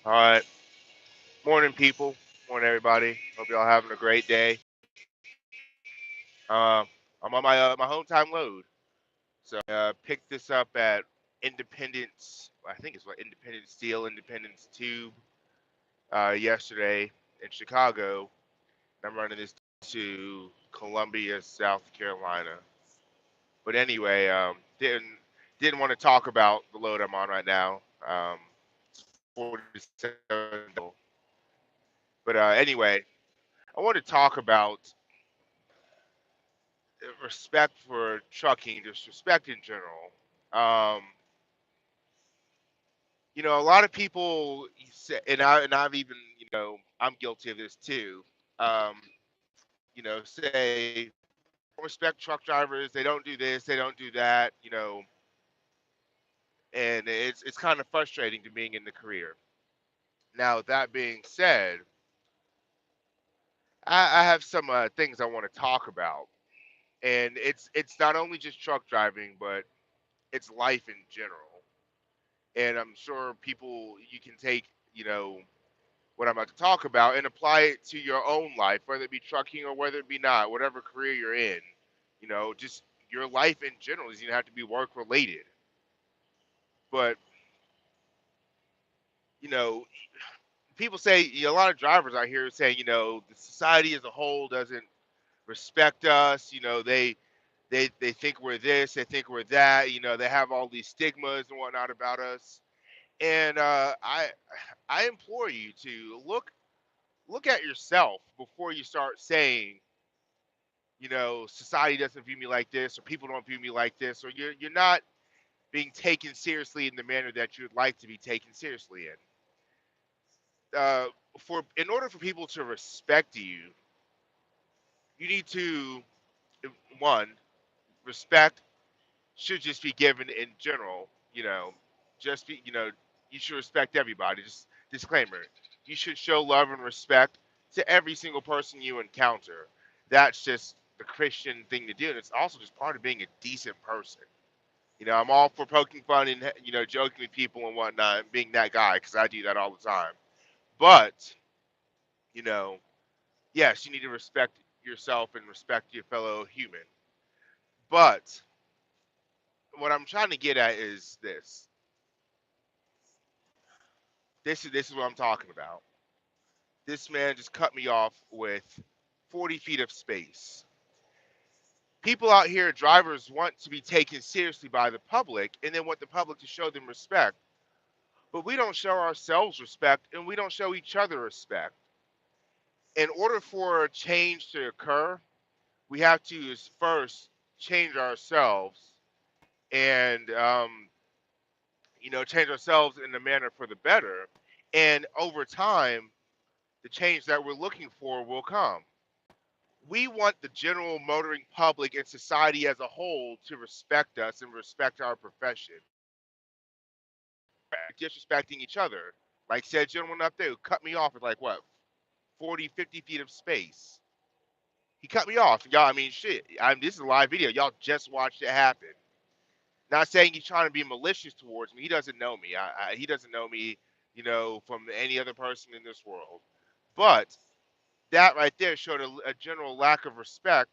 All right. Morning, people. Morning, everybody. Hope y'all having a great day. I'm on my home time load. So picked this up at Independence. I think it's what Independence Steel, Independence Tube yesterday in Chicago. I'm running this to Columbia, South Carolina. But anyway, didn't want to talk about the load I'm on right now. 47. But anyway, I want to talk about respect for trucking, just respect in general. Um, a lot of people say, and I've even, I'm guilty of this too. Um, say don't respect truck drivers. They don't do this. They don't do that. And it's kind of frustrating to being in the career. Now that being said, I have some things I want to talk about, and it's not only just truck driving, but it's life in general. And I'm sure people you can take, what I'm about to talk about and apply it to your own life, whether it be trucking or whether it be not, whatever career you're in. Just your life in general is gonna have to be work related. But you know, people say a lot of drivers out here saying, the society as a whole doesn't respect us. They think we're this, they think we're that. They have all these stigmas and whatnot about us. And I implore you to look at yourself before you start saying, society doesn't view me like this, or people don't view me like this, or you're not being taken seriously in the manner that you'd like to be taken seriously in. For in order for people to respect you, you need to one respect should just be given in general. Just be you should respect everybody. Just disclaimer: you should show love and respect to every single person you encounter. That's just the Christian thing to do, and it's also just part of being a decent person. I'm all for poking fun and joking with people and whatnot, and being that guy because I do that all the time. But you know, yes, you need to respect yourself and respect your fellow human. But what I'm trying to get at is this. This is what I'm talking about. This man just cut me off with 40 feet of space. People out here, drivers, want to be taken seriously by the public and they want the public to show them respect. But we don't show ourselves respect and we don't show each other respect. In order for change to occur, we have to first change ourselves and, change ourselves in a manner for the better. And over time, the change that we're looking for will come. We want the general motoring public and society as a whole to respect us and respect our profession, disrespecting each other. Like said gentleman up there who cut me off with like what, 40, 50 feet of space. He cut me off. Y'all, I mean, shit. This is a live video. Y'all just watched it happen. Not saying he's trying to be malicious towards me. He doesn't know me. He doesn't know me, from any other person in this world. But that right there showed a general lack of respect.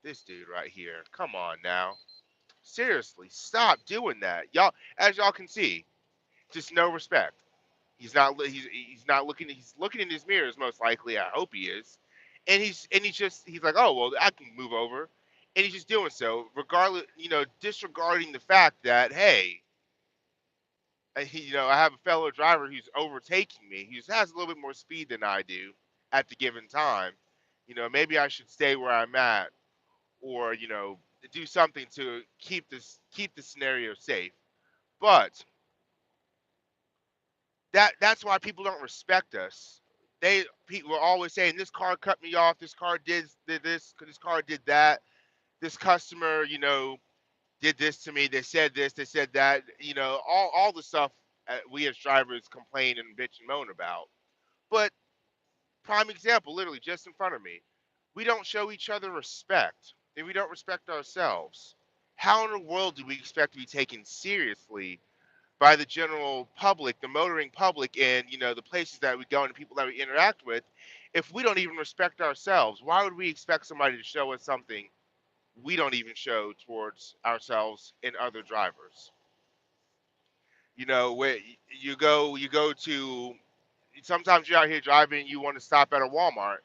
This dude right here. Come on now. Seriously, stop doing that. Y'all, as y'all can see, just no respect. He's not looking. He's looking in his mirrors most likely. I hope he is, and he's like, oh well, I can move over, and he's just doing so, regardless, disregarding the fact that hey, I have a fellow driver who's overtaking me. He just has a little bit more speed than I do at the given time. Maybe I should stay where I'm at, or do something to keep the scenario safe. But that's why people don't respect us. People are always saying this car cut me off, this car did this car did that, this customer, did this to me. They said this. They said that. All the stuff we as drivers complain and bitch and moan about. But prime example, literally just in front of me, we don't show each other respect, and we don't respect ourselves. How in the world do we expect to be taken seriously by the general public, the motoring public, and the places that we go and the people that we interact with, if we don't even respect ourselves? Why would we expect somebody to show us something we don't even show towards ourselves and other drivers? Where you go to. Sometimes you're out here driving, you want to stop at a Walmart,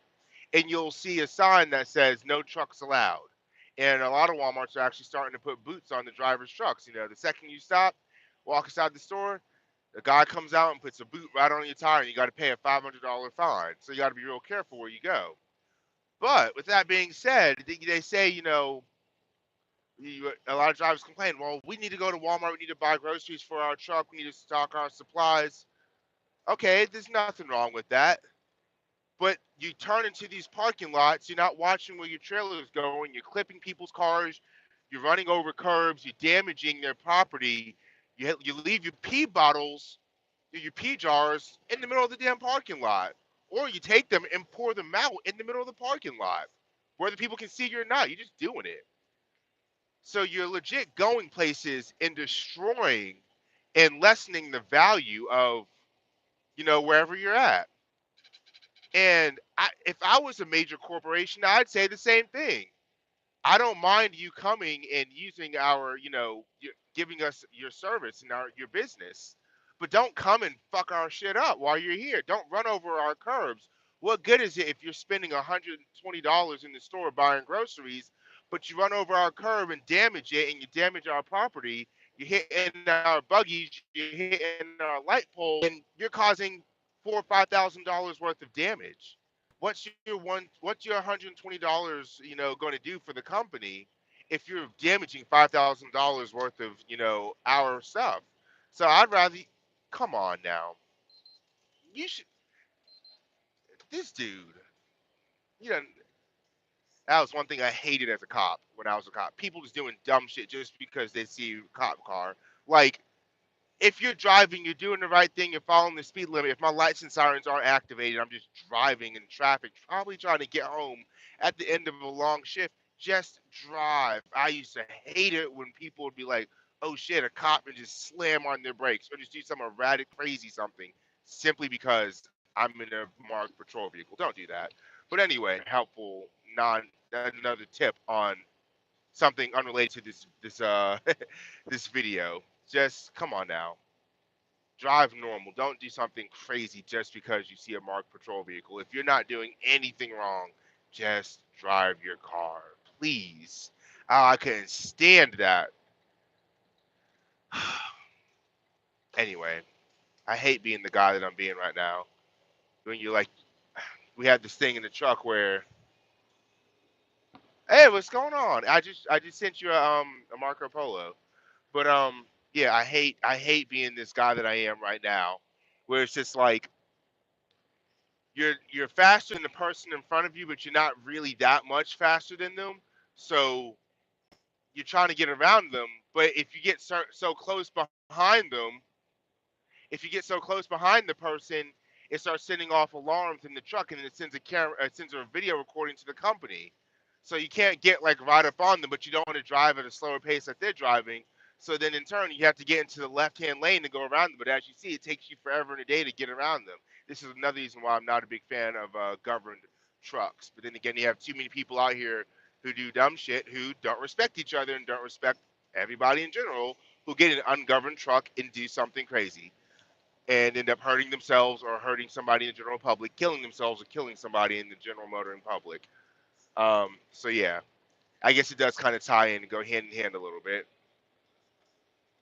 and you'll see a sign that says "No trucks allowed." And a lot of WalMarts are actually starting to put boots on the driver's trucks. The second you stop, walk inside the store, the guy comes out and puts a boot right on your tire, and you got to pay a $500 fine. So you got to be real careful where you go. But with that being said, they say, a lot of drivers complain, well, we need to go to Walmart, we need to buy groceries for our truck, we need to stock our supplies. Okay, there's nothing wrong with that. But you turn into these parking lots, you're not watching where your trailer is going, you're clipping people's cars, you're running over curbs, you're damaging their property, you leave your pee bottles, your pee jars in the middle of the damn parking lot. Or you take them and pour them out in the middle of the parking lot, whether people can see you or not. You're just doing it. So you're legit going places and destroying and lessening the value of, wherever you're at. And if I was a major corporation, I'd say the same thing. I don't mind you coming and using giving us your service and your business, but don't come and fuck our shit up while you're here. Don't run over our curbs. What good is it if you're spending $120 in the store buying groceries, but you run over our curb and damage it, and you damage our property? You're hitting our buggies, you're hitting our light poles, and you're causing $4,000 or $5,000 worth of damage. What's your $120 going to do for the company if you're damaging $5,000 worth of our stuff? So I'd rather, come on now, you should, this dude, you know that was one thing I hated as a cop when I was a cop. People was doing dumb shit just because they see a cop car. Like, if you're driving, you're doing the right thing, you're following the speed limit. If my lights and sirens aren't activated, I'm just driving in traffic, probably trying to get home at the end of a long shift. Just drive. I used to hate it when people would be like, "Oh shit," a cop, and just slam on their brakes or just do some erratic, crazy something simply because I'm in a marked patrol vehicle. Don't do that. But anyway, helpful non another tip on something unrelated to this this video. Just come on now, drive normal. Don't do something crazy just because you see a marked patrol vehicle. If you're not doing anything wrong, just drive your car, please. Oh, I couldn't stand that. Anyway, I hate being the guy that I'm being right now. When you're like, we had this thing in the truck where, hey, what's going on? I just sent you a Marco Polo. But yeah, I hate being this guy that I am right now, where it's just like you're faster than the person in front of you, but you're not really that much faster than them. So you're trying to get around them, but if you get so close behind them, if you get so close behind the person, it starts sending off alarms in the truck, and then it sends a video recording to the company. So you can't get like right up on them, but you don't want to drive at a slower pace that they're driving. So then in turn, you have to get into the left-hand lane to go around them. But as you see, it takes you forever and a day to get around them. This is another reason why I'm not a big fan of governed trucks. But then again, you have too many people out here who do dumb shit, who don't respect each other and don't respect everybody in general, who get in an ungoverned truck and do something crazy and end up hurting themselves or hurting somebody in the general public, killing themselves or killing somebody in the general motoring public. So yeah, I guess it does kind of tie in and go hand in hand a little bit.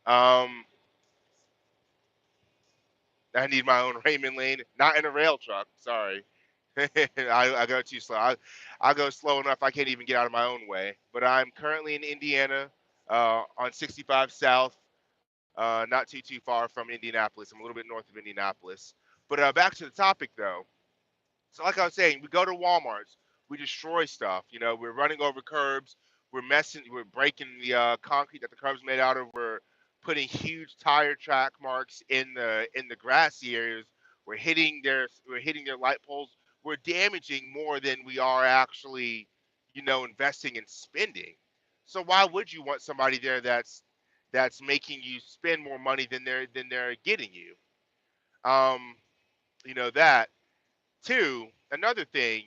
Um, I need my own Raymond lane, not in a rail truck. Sorry, I go too slow. I go slow enough I can't even get out of my own way. But I'm currently in Indiana, on 65 South, not too far from Indianapolis. I'm a little bit north of Indianapolis. But back to the topic though. So like I was saying, we go to Walmart's, we destroy stuff. We're running over curbs, We're breaking the concrete that the curb's made out of. We're putting huge tire track marks in the grassy areas. We're hitting their light poles. We're damaging more than we are actually, investing and spending. So why would you want somebody there that's making you spend more money than they're getting you? Um, that. Two, another thing,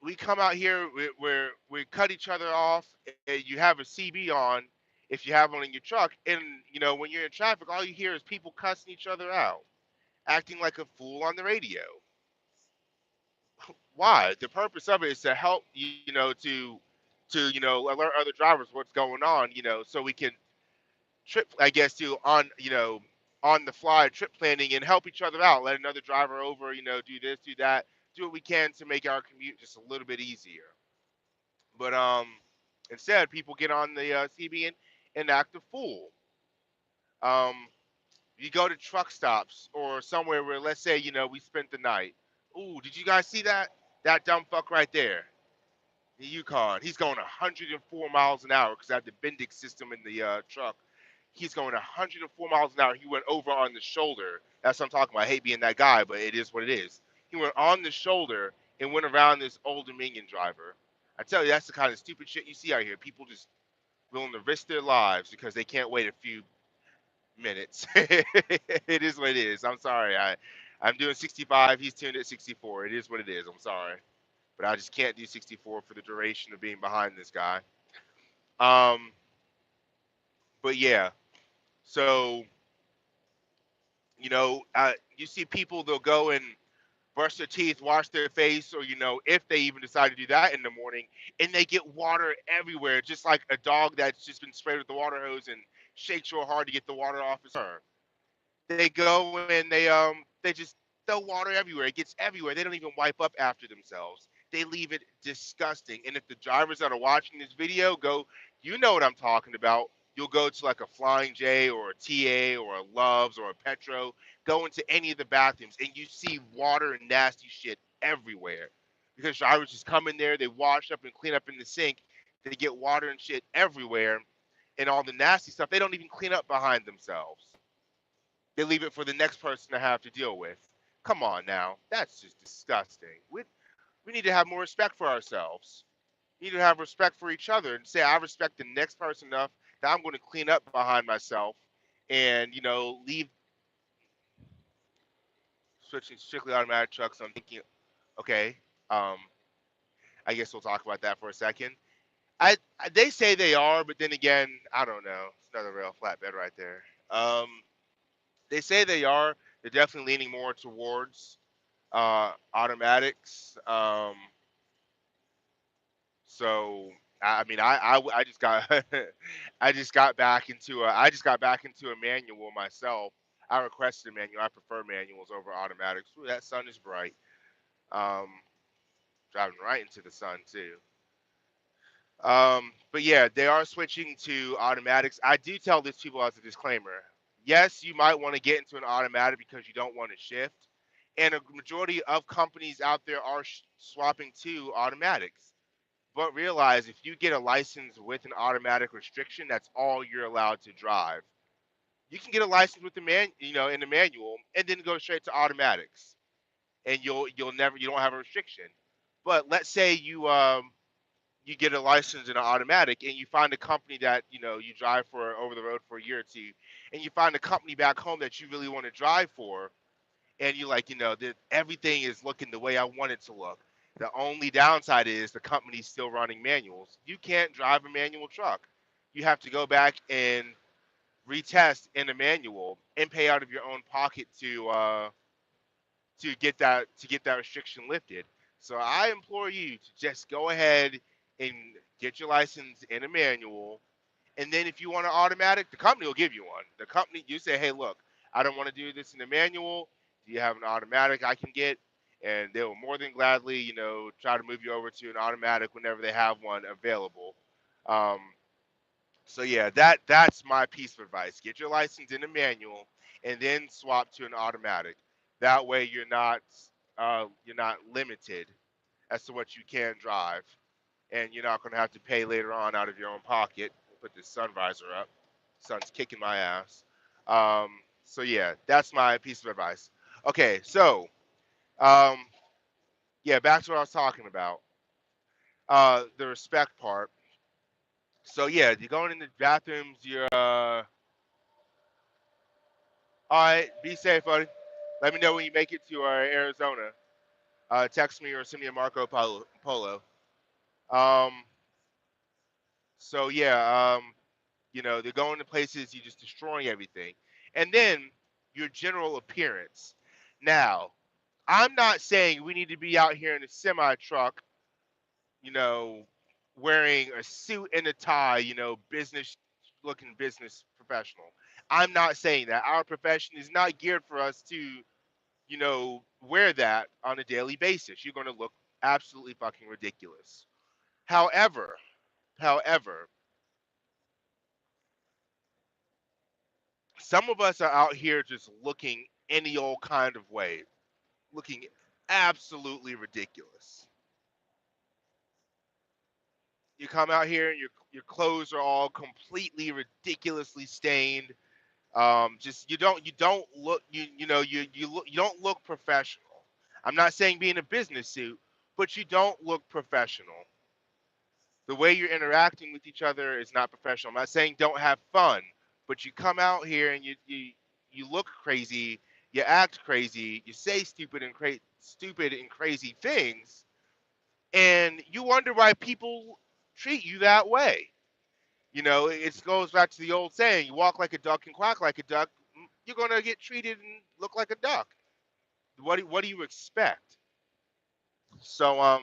we come out here, we cut each other off, and you have a CB on if you have one in your truck, and when you're in traffic, all you hear is people cussing each other out, acting like a fool on the radio. Why? The purpose of it is to help, alert other drivers what's going on, so we can trip, I guess, on the fly trip planning and help each other out, let another driver over, do this, do that, do what we can to make our commute just a little bit easier. But instead, people get on the CB and act a fool. Um, you go to truck stops or somewhere where, let's say, we spent the night. Ooh, did you guys see that? That dumb fuck right there, the Yukon. He's going 104 miles an hour because I have the Bendix system in the truck. He's going 104 miles an hour. He went over on the shoulder. That's what I'm talking about. I hate being that guy, but it is what it is. He went on the shoulder and went around this old Dominion driver. I tell you, that's the kind of stupid shit you see out here. People just willing to risk their lives because they can't wait a few minutes. It is what it is. I'm sorry. I'm doing 65. He's tuned at 64. It is what it is. I'm sorry, but I just can't do 64 for the duration of being behind this guy. Um, but yeah. So you see people, they'll go and brush their teeth, wash their face, or if they even decide to do that in the morning, and they get water everywhere, just like a dog that's just been sprayed with the water hose and shakes real hard to get the water off his fur. They go and they just throw water everywhere. It gets everywhere. They don't even wipe up after themselves. They leave it disgusting. And if the drivers that are watching this video go, you know what I'm talking about. You'll go to like a Flying J or a TA or a Love's or a Petro, go into any of the bathrooms and you see water and nasty shit everywhere. Because drivers just come in there, they wash up and clean up in the sink, they get water and shit everywhere and all the nasty stuff. They don't even clean up behind themselves. They leave it for the next person to have to deal with. Come on now. That's just disgusting. We need to have more respect for ourselves. We need to have respect for each other and say, I respect the next person enough that I'm going to clean up behind myself and, leave switching strictly automatic trucks. I'm thinking, okay, um, I guess we'll talk about that for a second. They say they are, but then again, I don't know. It's another rail flatbed right there. Um, they say they are. They're definitely leaning more towards automatics. So I mean, I just got I just got back into a manual myself. I requested a manual. I prefer manuals over automatics. Ooh, that sun is bright. Um, Driving right into the sun too. But yeah, they are switching to automatics. I do tell these people as a disclaimer. Yes, you might want to get into an automatic because you don't want to shift, and a majority of companies out there are swapping to automatics. But realize if you get a license with an automatic restriction, that's all you're allowed to drive. You can get a license with the in the manual, and then go straight to automatics, and you don't have a restriction. But let's say you get a license in an automatic, and you find a company that you drive for over the road for a year or two, and you find a company back home that you really want to drive for, and you like, that everything is looking the way I want it to look. The only downside is the company's still running manuals. You can't drive a manual truck. You have to go back and retest in a manual and pay out of your own pocket to get that restriction lifted. So I implore you to just go ahead and get your license in a manual, and then if you want an automatic, the company will give you one. The company, you say, hey, look, I don't want to do this in the manual. Do you have an automatic I can get? And they will more than gladly, try to move you over to an automatic whenever they have one available. Um, so yeah, that's my piece of advice. Get your license in a manual and then swap to an automatic. That way you're not limited as to what you can drive. and you're not going to have to pay later on out of your own pocket. Put this sun visor up. Sun's kicking my ass. So yeah, that's my piece of advice. Okay, so um, yeah, back to what I was talking about. The respect part. So yeah, you're going in the bathrooms. You're all right. Be safe, buddy. Let me know when you make it to Arizona. Text me or send me a Marco Polo. Um, so yeah, they're going to places you're just destroying everything, and then your general appearance. Now, I'm not saying we need to be out here in a semi truck, you know, wearing a suit and a tie, business looking business professional. I'm not saying that. Our profession is not geared for us to, wear that on a daily basis. You're going to look absolutely fucking ridiculous. However, however, some of us are out here just looking any old kind of way, looking absolutely ridiculous. You come out here and your clothes are all completely ridiculously stained. Just you don't look you don't look professional. I'm not saying be in a business suit, but you don't look professional. The way you're interacting with each other is not professional. I'm not saying don't have fun, but you come out here and you look crazy, you act crazy, you say stupid and crazy things, and you wonder why people treat you that way. It goes back to the old saying: you walk like a duck and quack like a duck, you're gonna get treated and look like a duck. What do you expect? So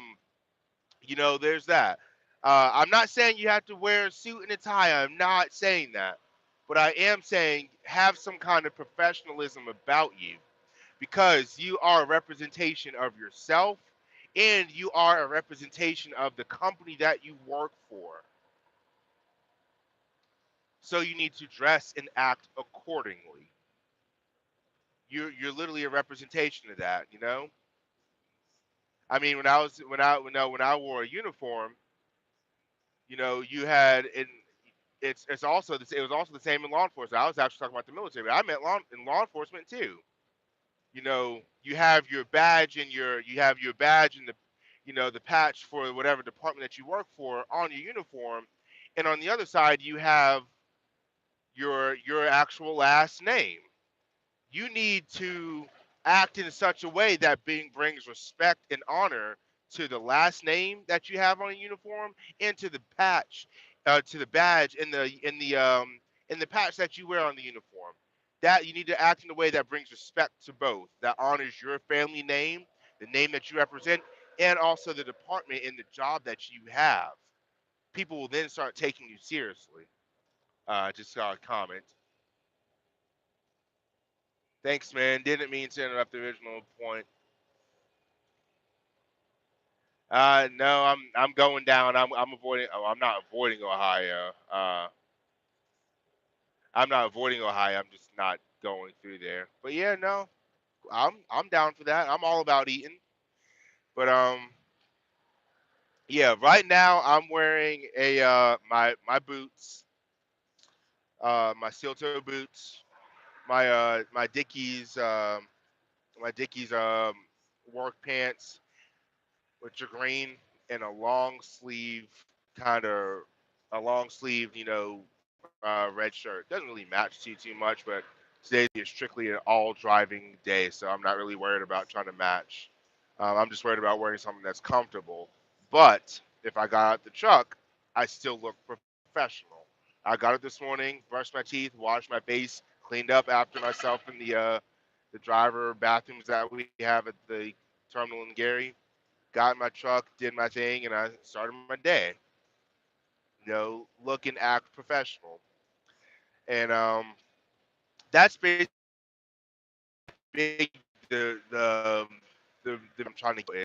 there's that. I'm not saying you have to wear a suit and a tie. I'm not saying that, but I am saying have some kind of professionalism about you because you are a representation of yourself and you are a representation of the company that you work for. So you need to dress and act accordingly. You're literally a representation of that. I mean, when I wore a uniform, you had and it was also the same in law enforcement. I was actually talking about the military, but I meant law enforcement too. You have your badge and the patch for whatever department that you work for on your uniform, and on the other side you have your actual last name. You need to act in such a way that brings respect and honor to the last name that you have on a uniform and to the patch, to the badge in the patch that you wear on the uniform. That you need to act in a way that brings respect to both, that honors your family name, the name that you represent, and also the department and the job that you have. People will then start taking you seriously. Just saw a comment. Thanks, man. Didn't mean to interrupt the original point. No, I'm going down. I'm avoiding. Oh, I'm not avoiding Ohio. I'm not avoiding Ohio. I'm just not going through there. But yeah, no, I'm down for that. I'm all about eating. But yeah. Right now, I'm wearing my boots, my steel toe boots, my Dickies work pants, which are green, and a long sleeve, red shirt. Doesn't really match too much, but today is strictly an all driving day, so I'm not really worried about trying to match. I'm just worried about wearing something that's comfortable. But if I got out the truck, I still look professional. I got it this morning, brushed my teeth, washed my face, cleaned up after myself in the driver bathrooms that we have at the terminal in Gary. Got in my truck, did my thing, and I started my day. Look and act professional. And that's basically big the I'm trying to get is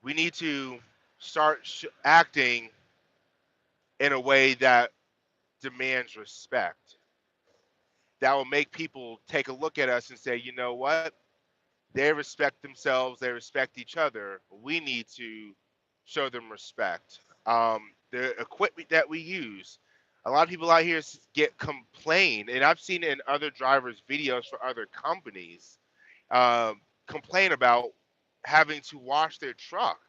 we need to start acting in a way that demands respect. That will make people take a look at us and say, you know what? They respect themselves, they respect each other. We need to show them respect. The equipment that we use, a lot of people out here get complain, and I've seen it in other drivers' videos for other companies, complain about having to wash their truck.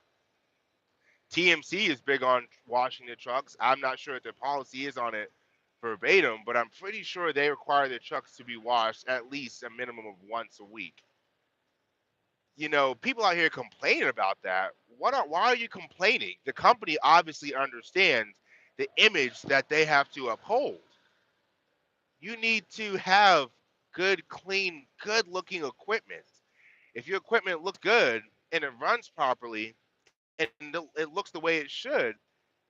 TMC is big on washing their trucks. I'm not sure what their policy is on it verbatim, but I'm pretty sure they require their trucks to be washed at least a minimum of once a week. People out here complaining about that. Why are you complaining? The company obviously understands the image that they have to uphold. You need to have good, clean, good looking equipment. If your equipment looks good and it runs properly and it looks the way it should,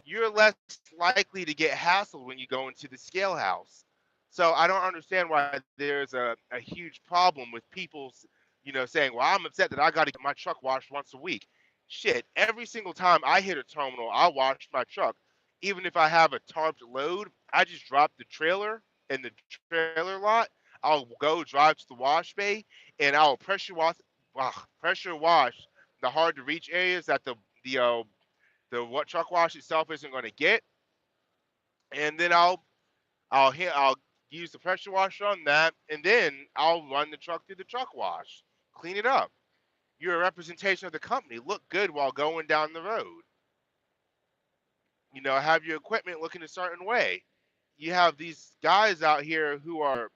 you're less likely to get hassled when you go into the scale house. So I don't understand why there's a huge problem with people saying, well, I'm upset that I got to get my truck washed once a week. Shit, every single time I hit a terminal, I wash my truck. Even if I have a tarped load, I just drop the trailer in the trailer lot. I'll go drive to the wash bay and I'll pressure wash the hard to reach areas that the uh, the truck wash itself isn't going to get, and then I'll use the pressure washer on that, and then I'll run the truck through the truck wash, clean it up. You're a representation of the company. Look good while going down the road. Have your equipment looking a certain way. You have these guys out here who are,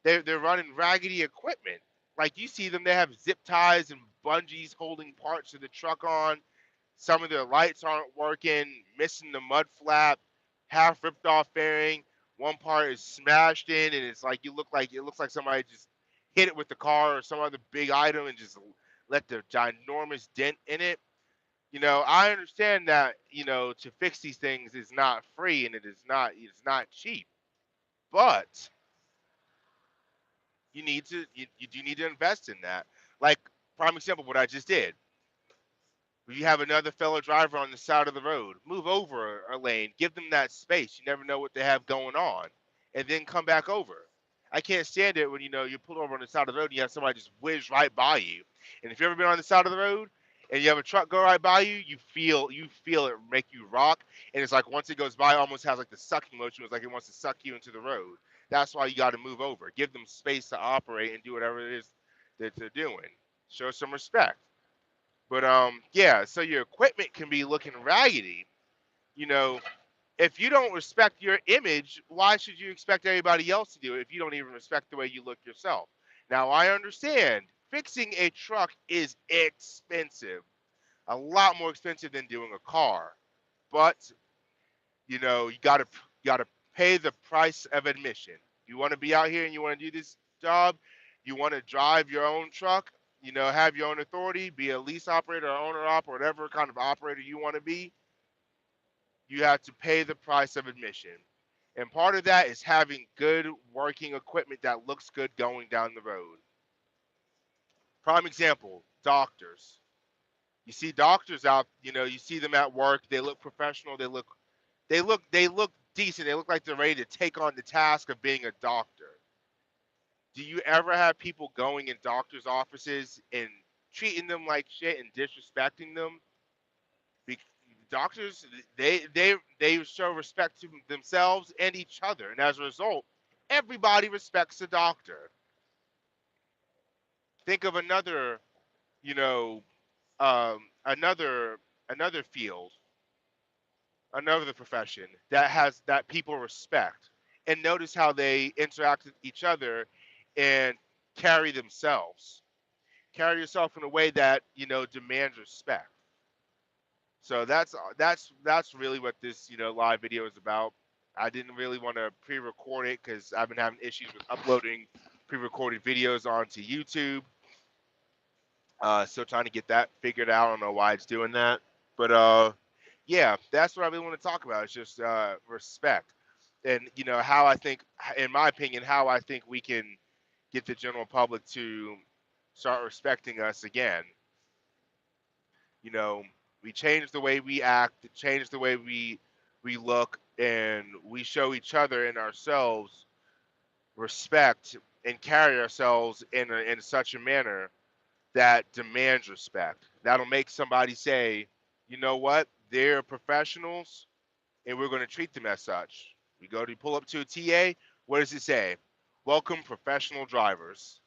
they're running raggedy equipment. Like you see them, they have zip ties and bungees holding parts of the truck on. Some of their lights aren't working, missing the mud flap, half ripped off fairing. One part is smashed in, and it's like it looks like somebody just hit it with the car or some other big item and just let the ginormous dent in it. I understand that to fix these things is not free and it's not cheap, but you do need to invest in that. Like prime example, what I just did. If you have another fellow driver on the side of the road, move over a lane, give them that space. You never know what they have going on, and then come back over. I can't stand it when you pull over on the side of the road and you have somebody just whiz right by you. And if you've ever been on the side of the road and you have a truck go right by you, you feel it make you rock, and it's like once it goes by, it almost has like the sucking motion. It's like it wants to suck you into the road. That's why you got to move over, give them space to operate and do whatever it is that they're doing. Show some respect. But yeah, so your equipment can be looking raggedy. You know, if you don't respect your image, why should you expect everybody else to do it if you don't even respect the way you look yourself? Now, I understand fixing a truck is expensive, a lot more expensive than doing a car. But you gotta pay the price of admission. You want to be out here and you want to do this job. You want to drive your own truck. Have your own authority. Be a lease operator, or owner op, or whatever kind of operator you want to be. You have to pay the price of admission, and part of that is having good working equipment that looks good going down the road. Prime example: doctors. You see doctors out. You see them at work. They look professional. They look decent. They look like they're ready to take on the task of being a doctor. Do you ever have people going in doctors' offices and treating them like shit and disrespecting them? Be- Doctors, they show respect to themselves and each other, and as a result, everybody respects the doctor. Think of another, you know, another field, another profession that people respect, and notice how they interact with each other and carry themselves carry yourself in a way that demands respect. So that's really what this live video is about. I didn't really want to pre-record it because I've been having issues with uploading pre-recorded videos onto YouTube. Still trying to get that figured out. I don't know why it's doing that, but yeah, that's what I really want to talk about. It's just respect, and how I think, in my opinion, how I think we can get the general public to start respecting us again. you know we change the way we act, change the way we look, and we show each other and ourselves respect and carry ourselves in such a manner that demands respect. That'll make somebody say, you know what, they're professionals and we're going to treat them as such. We go to pull up to a TA. What does it say? Welcome, professional drivers.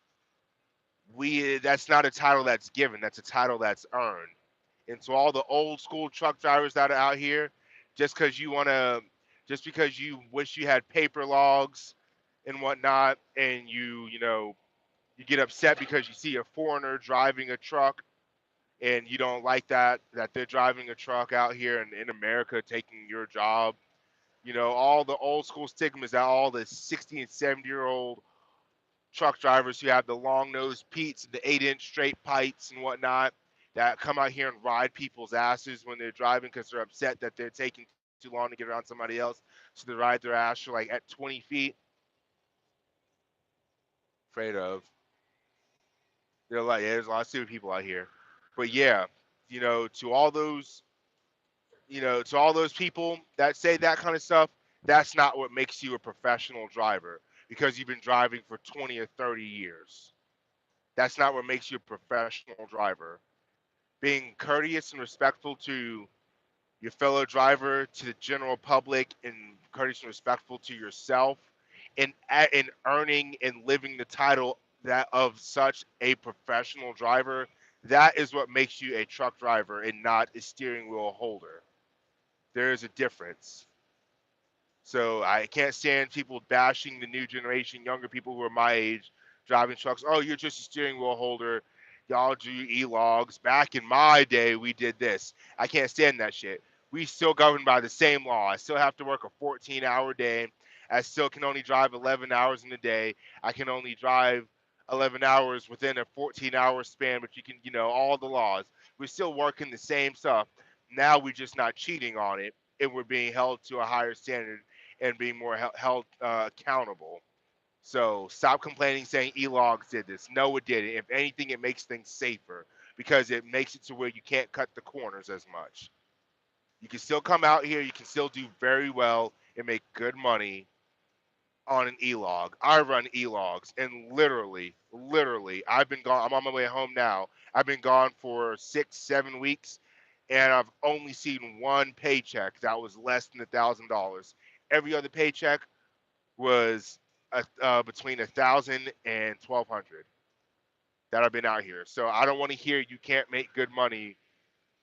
We That's not a title that's given. That's a title that's earned. And to all the old school truck drivers that are out here, just because you want to, just because you wish you had paper logs and whatnot, and you get upset because you see a foreigner driving a truck and you don't like that they're driving a truck out here in America taking your job. All the old school stigmas that all the 60 and 70-year-old truck drivers who have the long nosed Pete's and the 8-inch straight pipes and whatnot that come out here and ride people's asses when they're driving because they're upset that they're taking too long to get around somebody else. So they ride their ass for like at 20 feet. Afraid of. They're like, yeah, there's a lot of stupid people out here. But yeah, to all those to all those people that say that kind of stuff, that's not what makes you a professional driver because you've been driving for 20 or 30 years. That's not what makes you a professional driver. Being courteous and respectful to your fellow driver, to the general public, and courteous and respectful to yourself, and earning and living the title that of such a professional driver, that is what makes you a truck driver and not a steering wheel holder. There is a difference. So I can't stand people bashing the new generation, younger people who are my age, driving trucks. Oh, you're just a steering wheel holder. Y'all do e-logs. Back in my day, we did this. I can't stand that shit. We still governed by the same law. I still have to work a 14-hour day. I still can only drive 11 hours in a day. I can only drive 11 hours within a 14-hour span, but you can, all the laws. We're still working the same stuff. Now we're just not cheating on it, and we're being held to a higher standard and being more held accountable. So stop complaining saying e-logs did this. No, it didn't. If anything, it makes things safer because it makes it to where you can't cut the corners as much. You can still come out here. You can still do very well and make good money on an e-log. I run e-logs, and literally, I've been gone. I'm on my way home now. I've been gone for 6, 7 weeks, and I've only seen one paycheck that was less than $1,000. Every other paycheck was between 1,000 and 1,200 that I've been out here. So I don't want to hear you can't make good money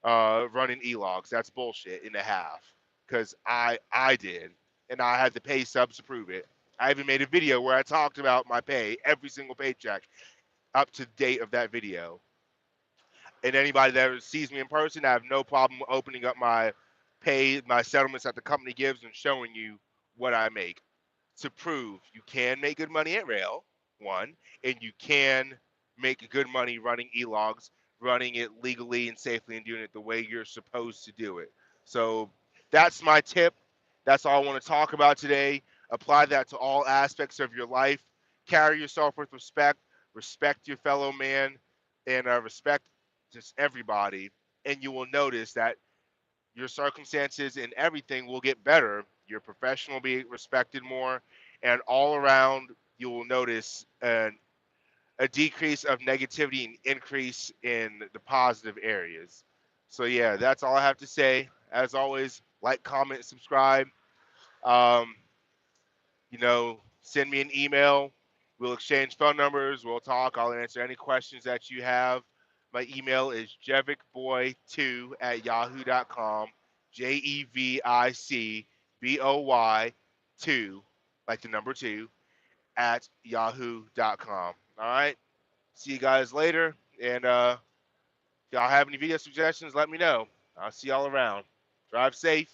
running e-logs. That's bullshit and a half. Because I did, and I had the pay subs to prove it. I even made a video where I talked about my pay, every single paycheck, up to the date of that video. And anybody that sees me in person, I have no problem opening up my pay, my settlements that the company gives, and showing you what I make to prove you can make good money at rail, one, and you can make good money running e-logs, running it legally and safely and doing it the way you're supposed to do it. So that's my tip. That's all I want to talk about today. Apply that to all aspects of your life. Carry yourself with respect. Respect your fellow man, and respect just everybody. And you will notice that your circumstances and everything will get better. Your profession will be respected more, and all around you will notice a decrease of negativity and increase in the positive areas. So yeah, that's all I have to say. As always, like, comment, subscribe. Um, Send me an email. We'll exchange phone numbers. We'll talk. I'll answer any questions that you have. My email is jevicboy2 at yahoo.com. JEVICBOY 2, like the number 2, at yahoo.com. All right. See you guys later. And if y'all have any video suggestions, let me know. I'll see y'all around. Drive safe.